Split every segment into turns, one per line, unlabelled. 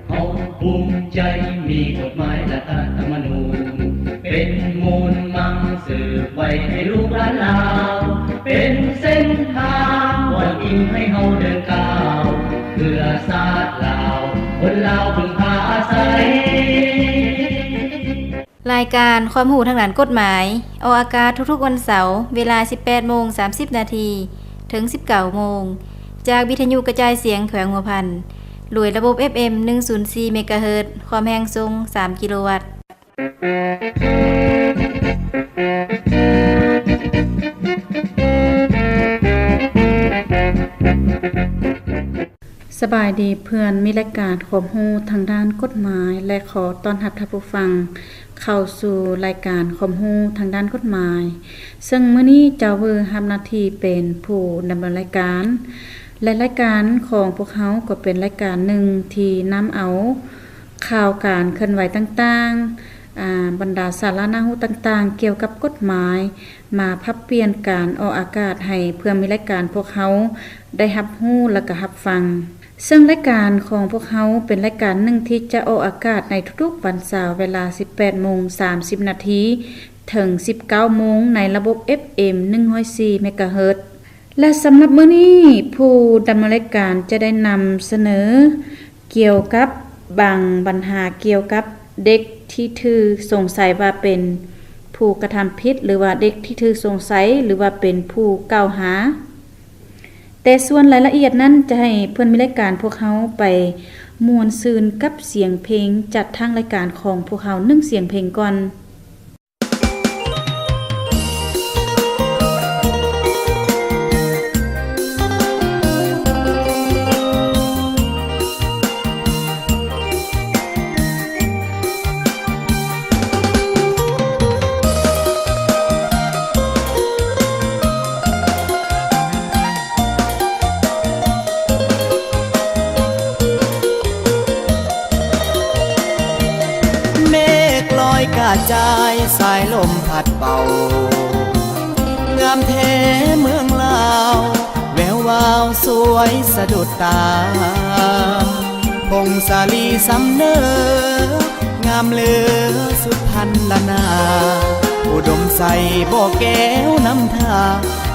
เขาภูมิใจมีกฎหมายและรัฐธรรมนูญเป็นมูลมังสืบไว้ให้ลูกหลานลาวเป็นเส้นทางวันอิงให้เฮาเดินก้าวเพื่อชาติลาวคนลาวพึงพาอาศัย
รายการความรู้ทางด้านกฎหมายออกอากาศทุกๆวันเสาร์เวลา 18:30 นาทีถึง 19 โมงจากวิทยุกระจายเสียงแขวงหัวพันโดยระบบ FM 104 เมกะเฮิรตซ์ความแรงทรง 3 กิโลวัตต์
สบายดีเพื่อนมีรายการความรู้ทางด้านกฎหมายและขอต้อนรับท่านผู้ฟังเข้าสู่รายการความรู้ทางด้านกฎหมายซึ่งมื้อนี้เจ้าเวอร์รับหน้าที่เป็นผู้ดำเนินรายการและรายการของพวกเขาก็เป็นรายการหนึ่งที่นำเอาข่าวการเคลื่อนไหวต่างๆบรรดาสาระน่ารู้ต่างๆเกี่ยวกับกฎหมายมาพับเปลี่ยนการออกอากาศให้เพื่อมีรายการพวกเขาได้รับรู้และก็รับฟังซึ่งรายการของพวกเขาเป็นรายการหนึ่งที่จะออกอากาศในทุกๆวันเสาร์เวลา 18:30 นาทีถึง 19 โมงในระบบ FM 104 เมกะเฮิรตซ์และสำหรับมื้อนี้ผู้ดำเนินรายการจะได้นำเสนอเกี่ยวกับบางปัญหาเกี่ยวกับเด็กที่ถือสงสัยว่าเป็นผู้กระทำผิดหรือว่าเด็กที่ถือสงสัยหรือว่าเป็นผู้กล่าวหาแต่ส่วนรายละเอียดนั้นจะให้เพื่อนมีรายการพวกเขาไปมวนซืนกับเสียงเพลงจัดทางรายการของพวกเขา1เสียงเพลงก่อน
กระจายสายลมพัดเป่างามแท้เมืองลาวแวววาวสวยสะดุดตาพงสาลีสำเนองามเหลือสุดพันละนาอุดมใสบ่อแก้วน้ำท่า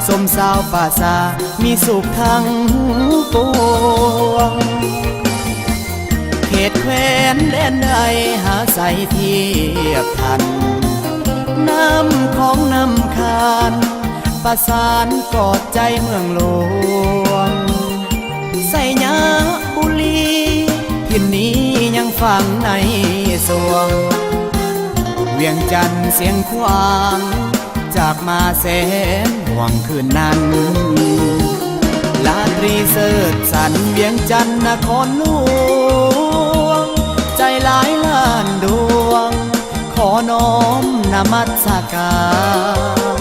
สมสาวป่าซามีสุขทั้งปวงเขตแคว้นแดนใดหาใสเทียบทันน้ำของน้ำคานประสานกอดใจเมืองหลวงใส่ยาบุรีทิ่นนี้ยังฟังในสวงเวียงจันทร์เสียงควางจากมาแสนห่วงคืนนั้นลาตรีเสิร์ชสันเวียงจันทร์นครหลวงใจหลายล้านดวงขอน้อมนมัสการ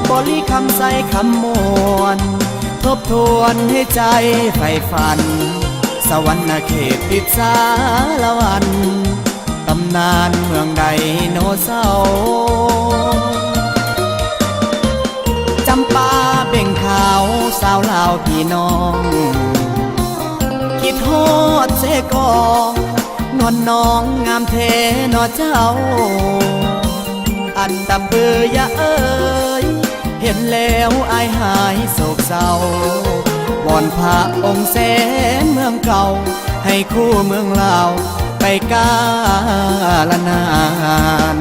บริคำใส่คำมวลทบทวนให้ใจใฝ่ฝันสวรรค์เขตติดสาละวันตำนานเมืองไดโนเสาร์จำปาเบ่งขาวสาวลาวพี่น้องคิดฮอดเสกองนวลน้องงามเทนอเจ้าอันตะเบือยะเอ้ยเห็นแล้วอายหายโศกเศร้าวอนพระองค์แสนเมืองเก่าให้คู่เมืองลาวไปกาลนาน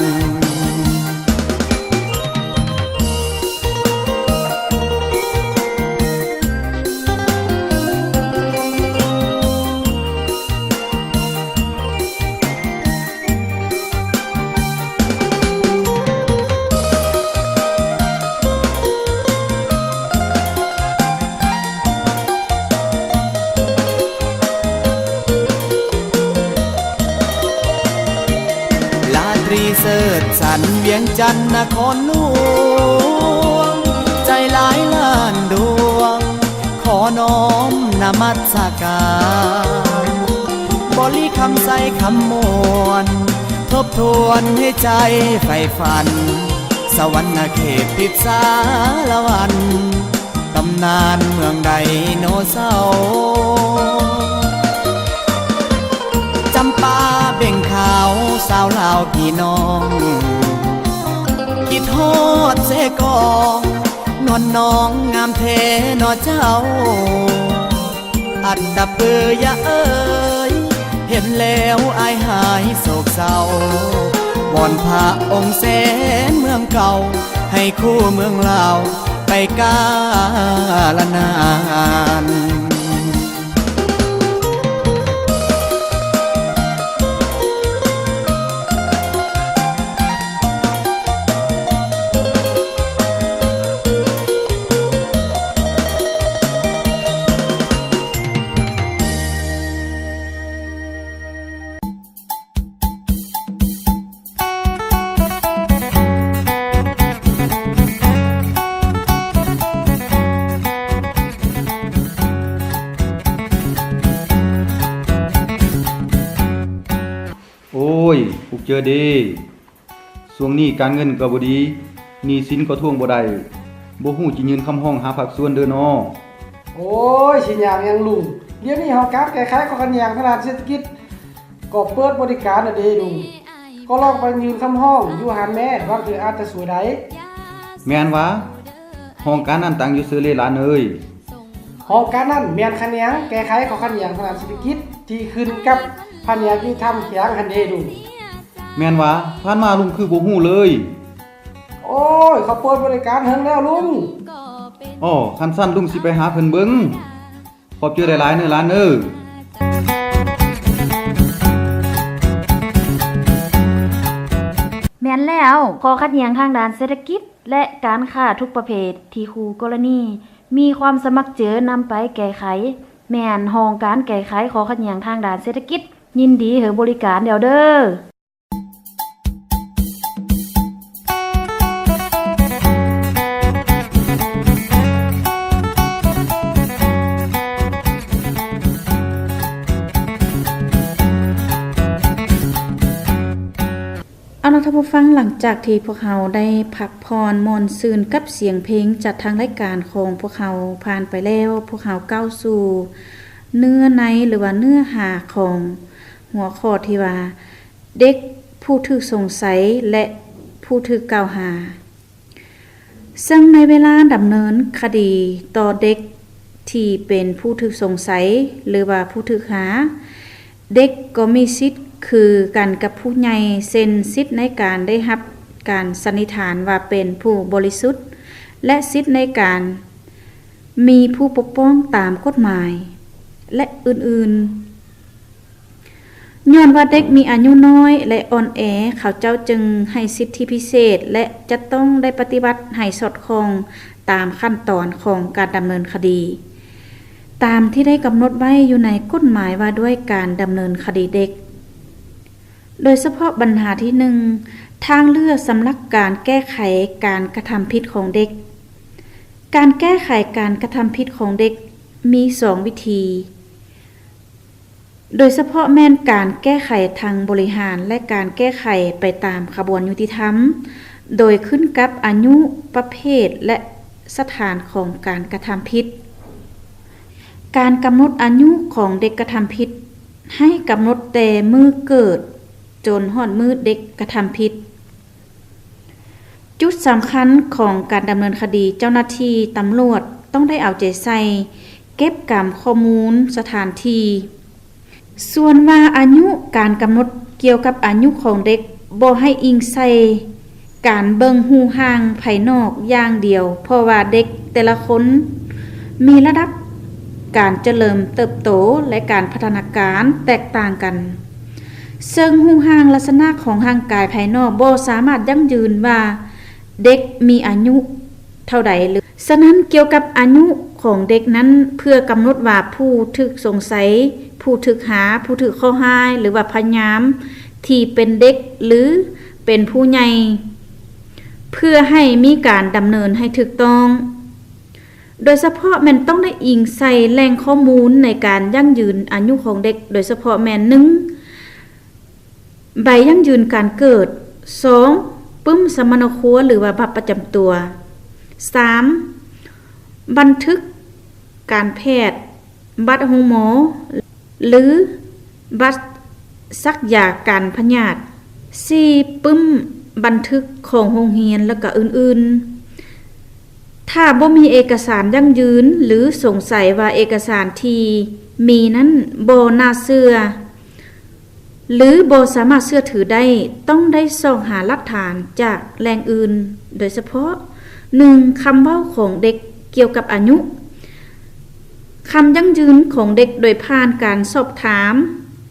เสิร์ชสันเวียงจันทร์นครหลวงใจหลายล้านดวงขอน้อมนมัสการบริคำใส่คำมวลทบทวนให้ใจใฝ่ฝันสวรรค์เขตติดสาละวันตำนานเมืองไดโนเสาร์ พี่น้องคิดทอดเสกองนวลน้องงามเทนอเจ้าอันดับเปื้อยะเอ้ยเห็นแล้วอายหายโศกเศร้าวอนพระองค์แสนเมืองเก่าให้คู่เมืองลาวไปกาลนาน
โอ้ยพวกเจอเด้ช่วงนี้การเงินก็บ่ดีหนี้สินก็ทวงบ่ได้บ่ฮู้จิยืนคำห้องหาภาคส่วนเด้อน้อ
โอ้ยสิหยังยังลุงเดี๋ยวนี้เฮาการแก้ไขข้อขัดแย้งทางด้านเศรษฐกิจก็เปิดบริการน่ะเด้ลุงก็ลองไปยืนคำห้องอยู่หานแม่ว่าคืออาจจะสวยได้
แม่นวะห้องการนั้นตั้งอยู่ซื่อเลยหลานเอ้ย
ห้องการนั้นแม่นคะแนนแก้ไขข้อขัดแย้งทางด้านเศรษฐกิจที่ขึ้นกับแผนกที่ทำเขียงหันเด้ลุง
แม่นวะผ่านมาลุงคือบ่ฮู้เลย
โอ้ยเขาเปิดบริการเฮิงแล้วลุง
อ้อคันสั้นลุงสิไปหาเพิ่นเบิ่งขอบเจอหลายๆเด้อหลานเอ้อ
แม่นแล้วข้อขัดแย้งทางด้านเศรษฐกิจและการค้าทุกประเภทที่คู่กรณีมีความสมัครเจอนำไปแก้ไขแม่นห้องการแก้ไขข้อขัดแย้งทางด้านเศรษฐกิจยินดีให้บริการเดี๋ยวเด้อ
เอาล่ะท่านผู้ฟังหลังจากที่พวกเราได้พักพรมอนซืนกับเสียงเพลงจากทางรายการของพวกเราผ่านไปแล้วพวกเราก้าวสู่เนื้อในหรือว่าเนื้อหาของหัวข้อที่ว่าเด็กผู้ถูกสงสัยและผู้ถูกกล่าวหาซึ่งในเวลาดำเนินคดีต่อเด็กที่เป็นผู้ถูกสงสัยหรือว่าผู้ถูกหาเด็กก็มีสิทธิ์คือกันกับผู้ใหญ่เซ็นสิทธิ์ในการได้รับการสันนิษฐานว่าเป็นผู้บริสุทธิ์และสิทธิ์ในการมีผู้ปกป้องตามกฎหมายและอื่นๆย้อนว่าเด็กมีอายุน้อยและอ่อนแอเขาเจ้าจึงให้สิทธิพิเศษและจะต้องได้ปฏิบัติให้สอดคล้องตามขั้นตอนของการดำเนินคดีตามที่ได้กำหนดไว้อยู่ในกฎหมายว่าด้วยการดำเนินคดีเด็กโดยเฉพาะปัญหาที่หนึ่งทางเลือกสำหรับการแก้ไขการกระทำผิดของเด็กการแก้ไขการกระทำผิดของเด็กมี2 วิธีโดยเฉพาะแม่นการแก้ไขทางบริหารและการแก้ไขไปตามกระบวนยุติธรรมโดยขึ้นกับอายุประเภทและสถานของการกระทำผิดการกำหนดอายุของเด็กกระทำผิดให้กำหนดแต่มือเกิดจนฮอดมือเด็กกระทำผิดจุดสำคัญของการดำเนินคดีเจ้าหน้าที่ตำรวจต้องได้เอาใจใส่เก็บกำข้อมูลสถานที่ส่วนว่าอายุการกำหนดเกี่ยวกับอายุของเด็กบ่ให้อิงใส่การเบิ่งหูห่างภายนอกอย่างเดียวเพราะว่าเด็กแต่ละคนมีระดับการเจริญเติบโตและการพัฒนาการแตกต่างกันซึ่งหูห่างลักษณะของร่างกายภายนอกบ่สามารถยั่งยืนว่าเด็กมีอายุเท่าใดหรือฉะนั้นเกี่ยวกับอายุของเด็กนั้นเพื่อกำหนดว่าผู้ถูกสงสัยผู้ถูกหาผู้ถูกข้อหาหรือว่าพยายามที่เป็นเด็กหรือเป็นผู้ใหญ่เพื่อให้มีการดำเนินให้ถูกต้องโดยเฉพาะแม่นต้องได้อิงใส่แหล่งข้อมูลในการยั่งยืนอายุของเด็กโดยเฉพาะแม่น1ใบยั่งยืนการเกิด2ปึ้มสมณครัวหรือว่าบัตรประจำตัว3บันทึกการแพทย์บัตรหมอหรือบัตรซักยาการพยาธิ 4. ปึ้มบันทึกของโรงเรียนแล้วก็อื่นๆถ้าบ่มีเอกสารยั่งยืนหรือสงสัยว่าเอกสารที่มีนั้นบ่น่าเชื่อหรือบ่สามารถเชื่อถือได้ต้องได้ส่องหาหลักฐานจากแหล่งอื่นโดยเฉพาะ 1. คำเว้าของเด็กเกี่ยวกับอายุคำยั่งยืนของเด็กโดยผ่านการสอบถาม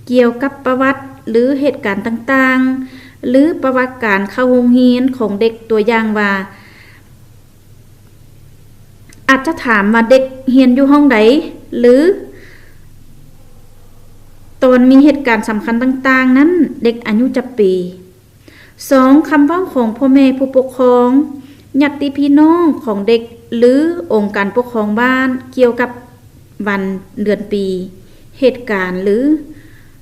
เกี่ยวกับประวัติหรือเหตุการณ์ต่างๆหรือประวัติการเข้าโรงเรียนของเด็กตัวอย่างว่าอาจจะถามว่าเด็กเรียนอยู่ห้องใดหรือตอนมีเหตุการณ์สำคัญต่างๆนั้นเด็กอายุจักปี 2. คำเว้าของพ่อแม่ผู้ปกครองญาติพี่น้องของเด็กหรือองค์การปกครองบ้านเกี่ยวกับวันเดือนปีเหตุการณ์หรือ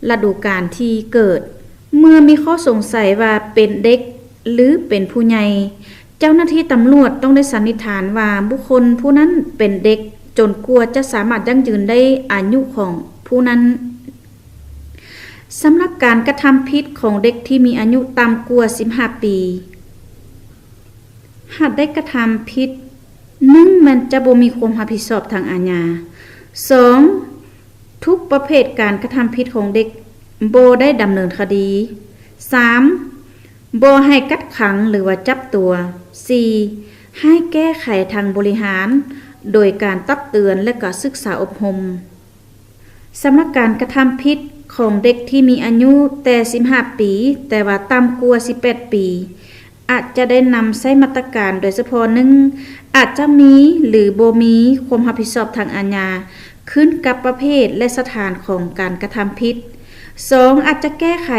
ฤดูกาลที่เกิดเมื่อมีข้อสงสัยว่าเป็นเด็กหรือเป็นผู้ใหญ่เจ้าหน้าที่ตำรวจต้องได้สันนิษฐานว่าบุคคลผู้นั้นเป็นเด็กจนกว่าจะสามารถยั่งยืนได้อายุของผู้นั้นสำหรับการกระทำผิดของเด็กที่มีอายุต่ำกว่า15 ปีหากได้กระทำผิด1มันจะบ่มีความรับผิดชอบทางอาญา 2. ทุกประเภทการกระทำผิดของเด็กบ่ได้ดำเนินคดี 3. บ่ให้กักขังหรือว่าจับตัว 4. ให้แก้ไขทางบริหารโดยการตักเตือนและก็ศึกษาอบรมสำหรับการกระทำผิดของเด็กที่มีอายุแต่15 ปีแต่ว่าต่ำกว่า18 ปีอาจจะได้นำใช้มาตรการโดยเฉพาะอาจจะมีหรือบ่มีความรับผิดชอบทางอาญาขึ้นกับประเภทและสถานของการกระทำผิด 2. อาจจะแก้ไข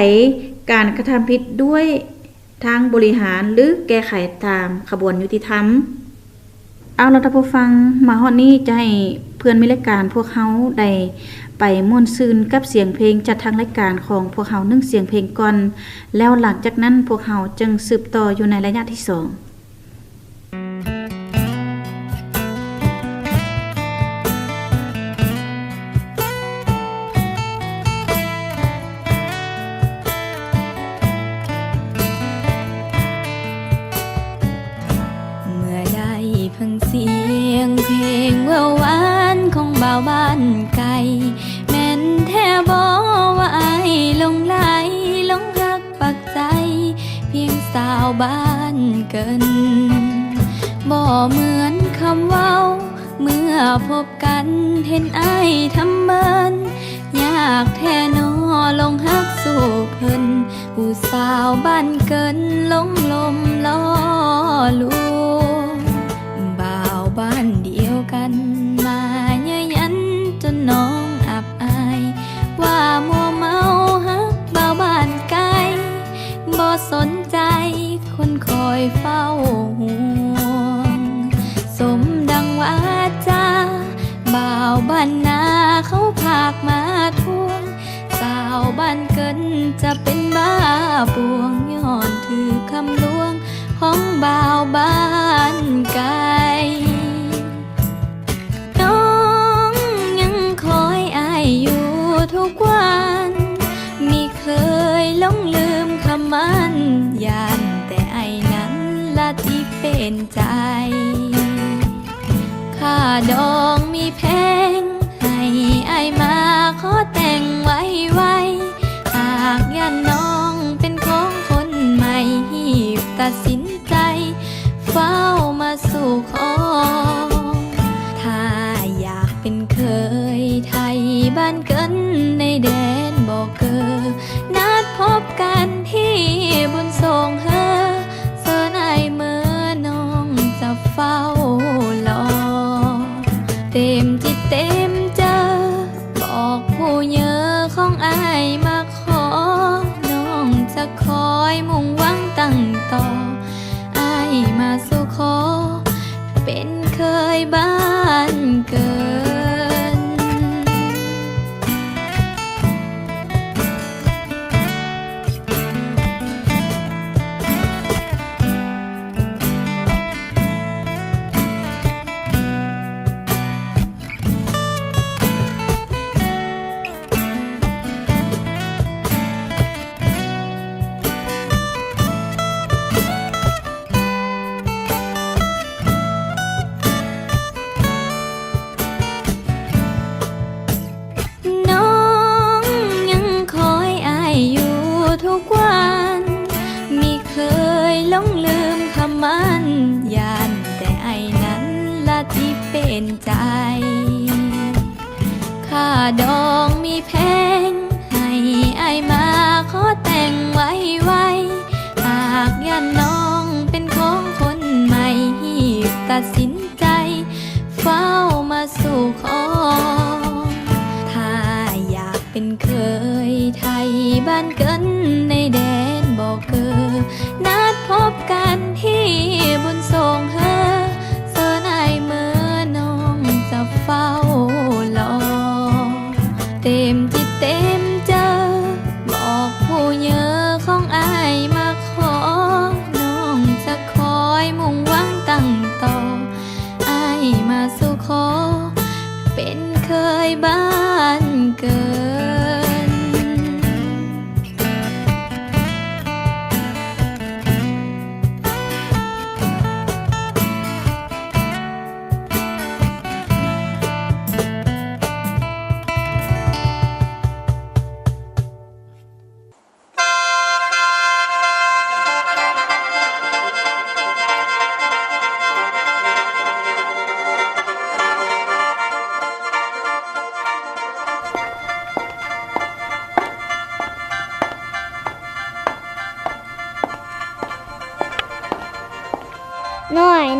การกระทำผิดด้วยทางบริหารหรือแก้ไขตามขบวนยุติธรรมเอาล่ะท่านผู้ฟังมาฮอดนี้จะให้เพื่อนมิรายการพวกเฮาได้ไปม่วนซื่นกับเสียงเพลงจากทางรายการของพวกเฮา1เสียงเพลงก่อนแล้วหลังจากนั้นพวกเฮาจึงสืบต่ออยู่ในระยะที่2
เสียงเพลงแววหวานของบ่าวบ้านไกลแม่นแท้บ่ว่าอ้ายหลงไหลหลงรักปักใจเพียงสาวบ้านเกินบ่เหมือนคำเว้าเมื่อพบกันเห็นอ้ายทำเมินยากแท้น้อลงฮักสู่เพิ่นผู้สาวบ้านเกินหลงลมล้อลวงบ้านเดียวกันมาเย้ยยันจนน้องอับอายว่ามัวเมาฮักบ่าวบ้านไกลบ่สนใจคนคอยเฝ้าห่วงสมดังว่าจาบ่าวบ้านนาเขาพากมาทวงสาวบ้านเกินจะเป็นบ้าปวงย้อนถือคำลวงของบ่าวบ้านไกลอยู่ทุกวันมิเคยหลงลืมคำมันยานแต่ไอ้นั้นละที่เป็นใจค่าดองมีแพงให้ไอ้มาขอแต่งไว้หากย่านน้องเป็นของคนใหม่หีบตัดสินใจเฝ้ามาสู่ขอถ้าอยากเป็นเคยไทยบ้านเกินในแดนบ่เกอนัดพบกันที่บนทรงเฮอเสนไอเมื่อน้องจะเฝ้ารอเต็มจิตเต็มเจอบอกผู้เยอะของอายมาขอน้องจะคอยมุ่งหวังตั้งต่ออายมาสู่ขอเป็นเคยบ้านเกิน
ดองมีแพงให้อายมาขอแต่งไว้หากย่านน้องเป็นของคนใหม่ตัดสินใจเฝ้ามาสู่ขอถ้าอยากเป็นเคยไทยบ้านเกินในแดนบ่เกอนัดพบกันที่บุญทรงเฮอเสื้อนายเมื่อน้องจะเฝ้ารอเต็มจิตเต็มเจอบอกผู้เยอะของอายมาขอน้องจะคอยมุ่งหวังตั้งต่ออายมาสู่ขอเป็นเคยบ้านเกิน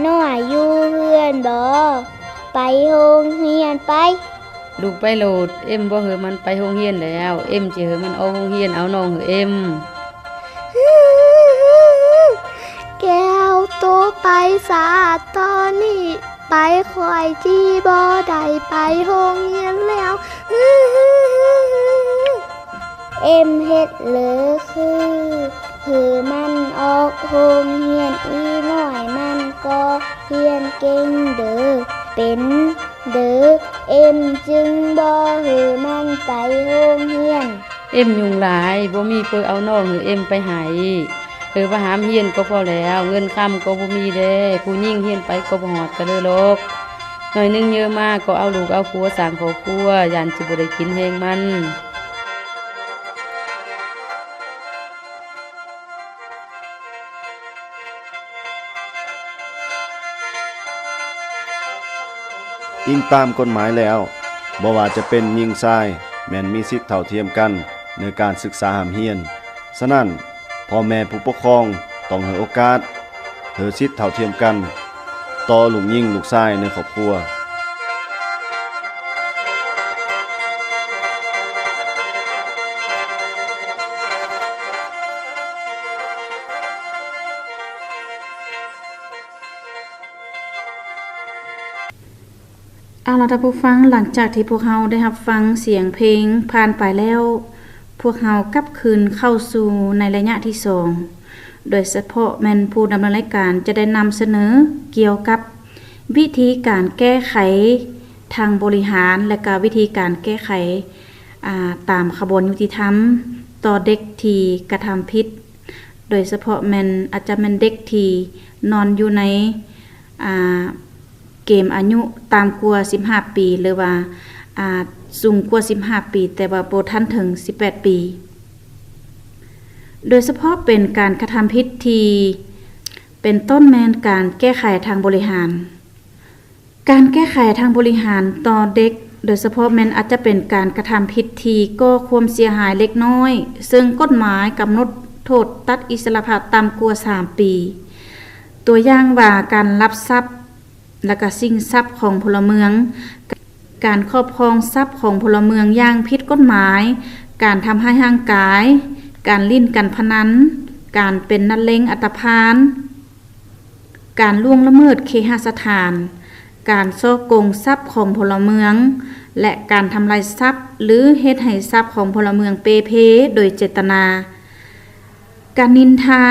น้อยอยู่เฮือนบ่ไปโรงเรียนไป
ลูกไปโหลดเอ็มบ่เหอะมันไปโรงเรียนแล้ว เอ็มสิเหอะมันเอาโรงเรียนเอาน้องเหอะเอ็ม
แก้วโตไปสาตอนนี้ไปคอยที่บ่ได้ไปโรงเรียนแล้วเอ็มเฮ็ดเลยคือมันออกโรงเรียนอีน้อยมันก็เรียนเก่งเด้อเป็นเด้อเอ็มจึงบ่หือมันไปโรงเรียน
เอ็มยุ่งหลายบ่มีเพิ่นเอาน้องเหอะเอ็มไปให้ว่าหามเรียนก็พอแล้วเงินค้ำก็บ่มีเด้ผู้หญิงเรียนไปก็บ่ฮอดกันเลยหรอกหน่อยนึงเยอะมากก็เอาลูกเอาผัวสร้างครอบครัวย่านสิบ่ได้กินแฮงมัน
อิงตามกฎหมายแล้วบ่ว่าจะเป็นหญิงชายแม่นมีสิทธิ์เท่าเทียมกันในการศึกษาหามเรียนฉะนั้นพ่อแม่ผู้ปกครองต้องให้โอกาสให้สิทธิ์เท่าเทียมกันต่อลูกหญิงลูกชายในครอบครัว
เอาล่ะท่านผู้ฟังหลังจากที่พวกเราได้รับฟังเสียงเพลงผ่านไปแล้วพวกเรากลับคืนเข้าสู่ในระยะที่2โดยเฉพาะแม่นผู้ดำเนินรายการจะได้นำเสนอเกี่ยวกับวิธีการแก้ไขทางบริหารและก็วิธีการแก้ไขตามขบวนยุติธรรมต่อเด็กที่กระทำผิดโดยเฉพาะแม่นอาจจะแม่นเด็กที่นอนอยู่ในเกมอายุตามกว่า15ปีหรือว่าสูงกว่า15ปีแต่ว่าบ่ทันถึง18ปีโดยเฉพาะเป็นการกระทำผิดที่เป็นต้นแม่นการแก้ไขทางบริหารการแก้ไขทางบริหารต่อเด็กโดยเฉพาะแม่นอาจจะเป็นการกระทำผิดที่ก่อความเสียหายเล็กน้อยซึ่งกฎหมายกำหนดโทษตัดอิสรภาพต่ำกว่า3ปีตัวอย่างว่าการลักทรัพย์และก็สิ่งทรัพย์ของพลเมืองการครอบครองทรัพย์ของพลเมืองอย่างผิดกฎหมายการทำให้ร่างกายการลิ้นการพนันการเป็นนักเลงอัตภานการล่วงละเมิดเคหสถานการฉ้อโกงทรัพย์ของพลเมืองและการทำลายทรัพย์หรือเฮ็ดให้ทรัพย์ของพลเมืองเปเพโดยเจตนาการนินทา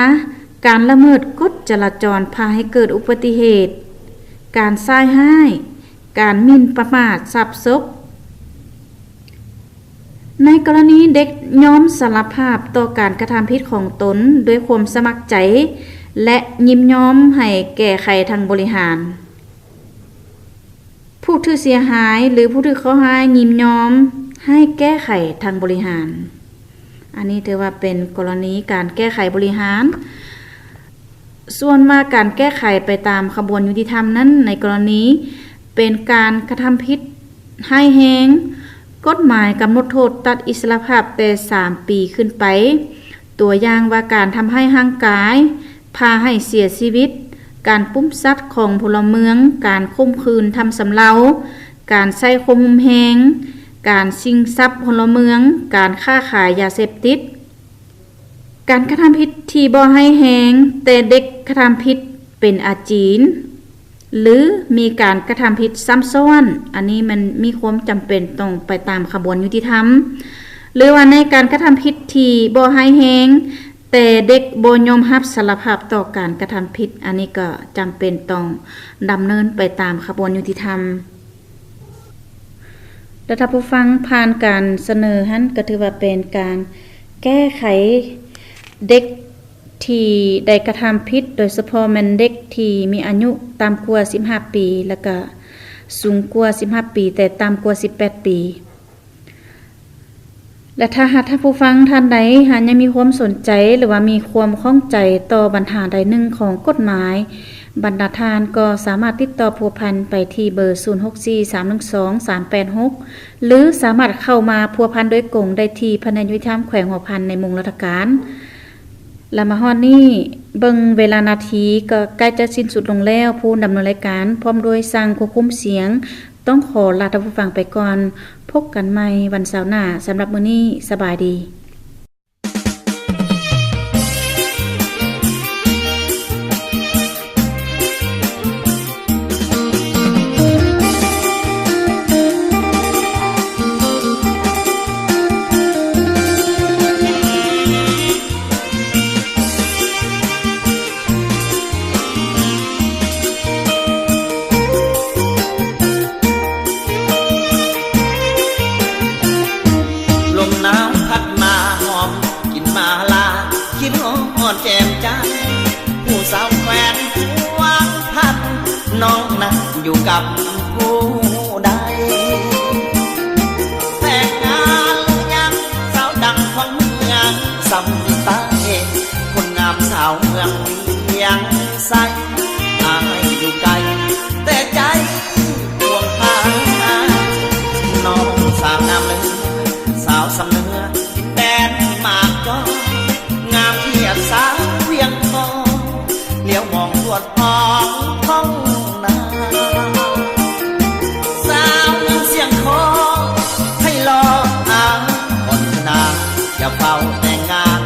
การละเมิดกฎจราจรพาให้เกิดอุบัติเหตุการส่ายให้การหมิ่นประมาททรัพย์ศพในกรณีเด็กยอมสารภาพต่อการกระทำผิดของตนด้วยความสมัครใจและยินยอมให้แก้ไขทางบริหารผู้ที่เสียหายหรือผู้ที่เข้าหายินยอมให้แก้ไขทางบริหารอันนี้ถือว่าเป็นกรณีการแก้ไขบริหารส่วนว่าการแก้ไขไปตามขบวนยุติธรรมนั้นในกรณีเป็นการกระทำผิดให้แฮง กฎหมายกำหนดโทษตัดอิสรภาพแต่3 ปีขึ้นไปตัวอย่างว่าการทำให้ร่างกายพาให้เสียชีวิตการปุ้มซัดของพลเมืองการข่มขืนทำสำเราการใช้ข่มหุมแหงการชิงทรัพย์พลเมืองการค้าขายยาเสพติดการกระทำผิดที่บ่ให้แหงแต่เด็กกระทำผิดเป็นอาจีนหรือมีการกระทำผิดซ้ำซ้อนอันนี้มันมีความจำเป็นต้องไปตามขบวนยุติธรรมหรือว่าในการกระทำผิดที่บ่ให้แหงแต่เด็กบ่ยอมรับสารภาพต่อการกระทำผิดอันนี้ก็จำเป็นต้องดำเนินไปตามขบวนยุติธรรมและถ้าผู้ฟังผ่านการเสนอหั้นก็ถือว่าเป็นการแก้ไขเด็กที่ได้กระทำผิดโดยเฉพาะแม่นเด็กที่มีอายุต่ำกว่า15 ปีแล้วก็สูงกว่า15 ปีแต่ต่ำกว่า18 ปีและถ้าหากท่านผู้ฟังท่านใดยังมีความสนใจหรือว่ามีความข้องใจต่อปัญหาใดหนึ่งของกฎหมายบรรดาทานก็สามารถติดต่อพัวพันไปที่เบอร์ 064312386 หรือสามารถเข้ามาพัวพันโดยกงได้ที่แผนกยุติธรรมแขวงหัวพันในมุงราชการและมาฮอดนี้เบิ่งเวลานาทีก็ใกล้จะสิ้นสุดลงแล้วผู้ดำเนินรายการพร้อมด้วยสั่งควบคุมเสียงต้องขอลาท่านผู้ฟังไปก่อนพบกันใหม่วันเสาร์หน้าสำหรับมื้อนี้สบายดี
แจ่มจันทร์ผู้สาวแฟนวางพัดน้องนั้นอยู่กับผู้ใดแต่งงานยังสาวดังของเมืองสำใต้คนงามสาวเมืองเวียงใสอายอยู่ไกลแต่ใจดวงหาน้องสาวงามเลยสาวสำเนื้อแดนมากก็งามเทียบสาวเวียงทองเลี้ยวมองตรวจมองท้องนาสาวยังเสียงคอให้รออ้างคนนาอย่าเฝ้าแต่งงาน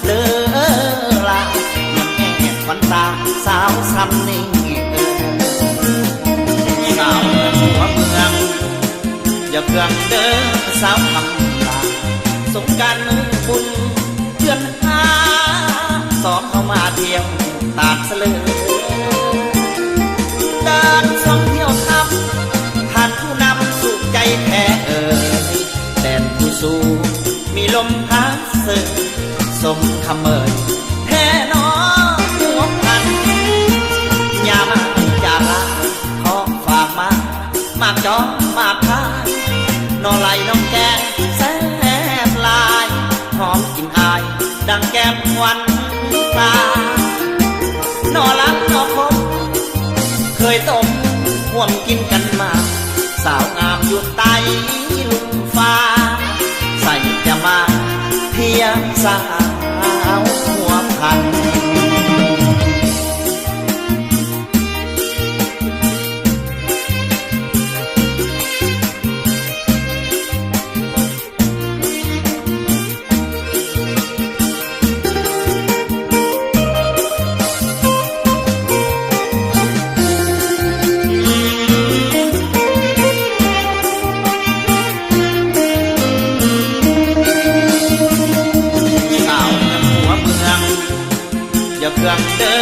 เด้อลายังแอบควันตาสาวซ้ำนี่สาวเมืองหัวเมืองอย่าเกลื่อนเด้อสาวคำลาสงกรานต์บุญเดือนสอบเข้ามาเที่ยวตาดเสลอเดินท่องเที่ยวทำผ่านผู้นำสู่ใจแท้แดนผู้สู้มีลมพัดเสยสมคำเอ่ยแท้นอหัวพันอย่ามาจากลาขอฝากมากจอมากพายนอไหลน้องแกงแซ่บลายหอมกลิ่นอายดังแก้มวันตาหน่อลังหน่อคมเคยต้มห่วมกินกันมาสาวงามอยู่ใต้ลุ่มฟ้าใส่จะมาเพียงสาวหัวพันเพื่อนเด้อ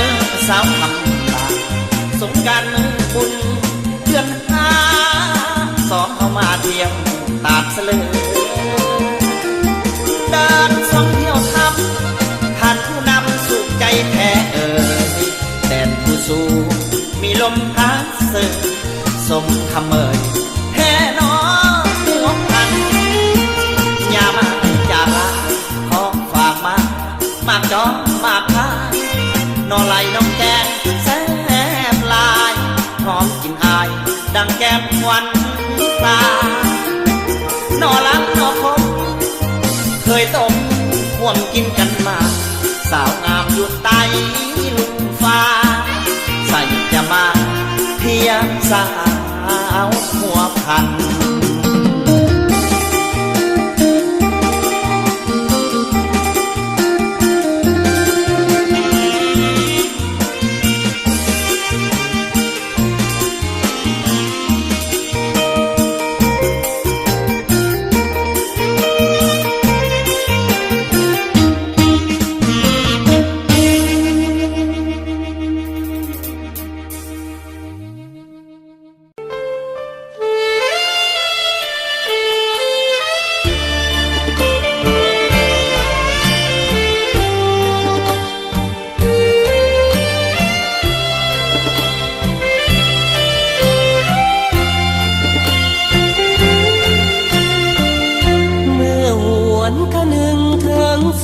สาวคำลาสงกรานต์บุญเดือนสอบเข้ามาเที่ยวตาดเสลอเดินท่องเที่ยวทำผ่านผู้นำสู่ใจแท้แดนผู้สู้มีลมพัดเสยสมคำเอ่ยแท้นอหัวพันอย่ามาจากลาขอฝากมากจอมากพายนอไหลน้องแกงแซ่บลายหอมกลิ่นอายดังแก้มวันตา น อลังนอคมเคยต้มห่วมกินกันมาสาวงามอยู่ใต้ลุมฟ้าใส่จะมาเพียงสาวหัวพัน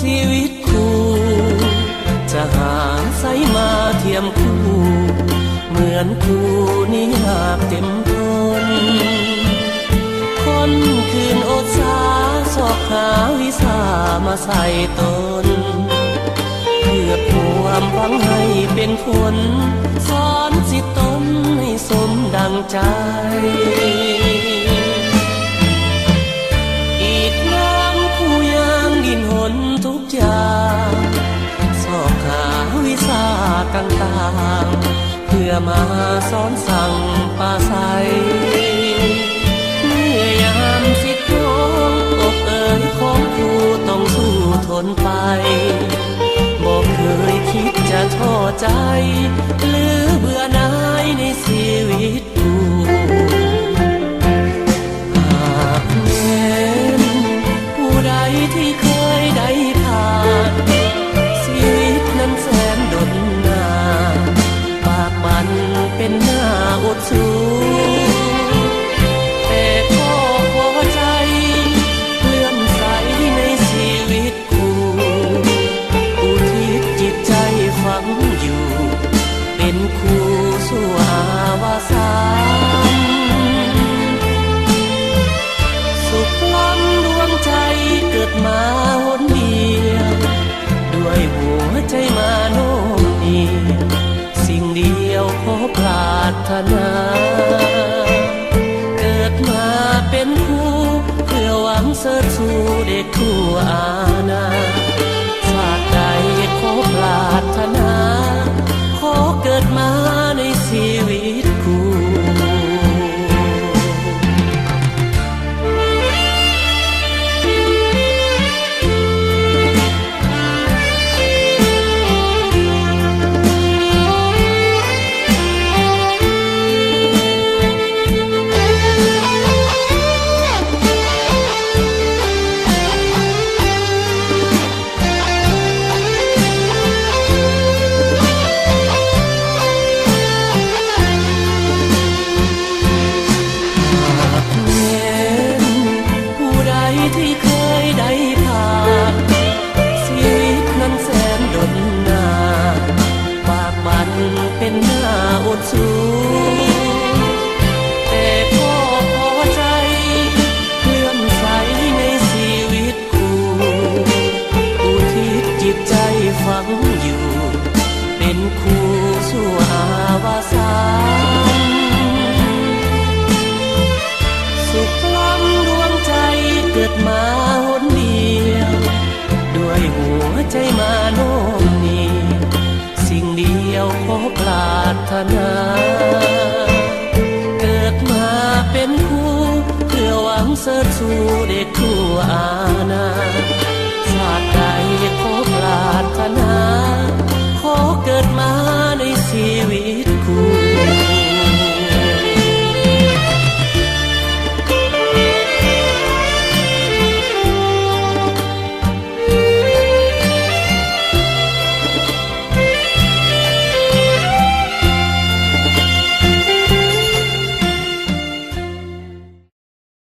ชีวิตคู่จะหาใส่มาเทียมคู่เหมือนคู่นี้หากเต็มทนคนคืนอดสาสอกหาวิสามาใส่ตนเพื่อความหวังให้เป็นผลสอนสิตนให้สมดังใจทุกอย่างสอบหาวิชาต่างๆเพื่อมาสอนสั่งปาใสเมื่อยามสิทธิ์น้องอกเอ๋ยของผู้ต้องสู้ทนไปบอกเคยคิดจะท้อใจหรือเบื่อหน่ายในชีวิตผู้หากแม้นผู้ใดที่เคยได้ชีวิตนั้นแสนดนนานปากมันเป็นหน้าอดสู้แต่ก็พอใจเลื่อมใสในชีวิตคู่อุทิศจิตใจฝังอยู่เป็นคู่สู่อาวสานสุขล้ำดวงใจเกิดมาหนเดียวด้วยหัวใจมาโน้มนี้สิ่งเดียวขอปรารถนาเกิดมาเป็นคู่เพื่อหวังเสริฐสู่เด็กทั่วอาณาชาติใดขอปรารถนาขอเกิดมาในชีวิตคู่ที่เคยได้ผ่านชีวิตนั้นแสนดนนานปากมันเป็นหน้าอดสู้แต่ก็พอใจเลื่อมใสในชีวิตคู่อุทิศจิตใจฝังอยู่เป็นคู่สู่อาวสานสุขล้ำดวงใจเกิดมาหนเดียวด้วยหัวใจมาโน้มนี้สิ่งเดียวขอปรารถนาเกิดมาเป็นคู่เพื่อหวังเสริฐสู่เด็กทั่วอาณาชาติใดขอปรารถนาขอเกิดมา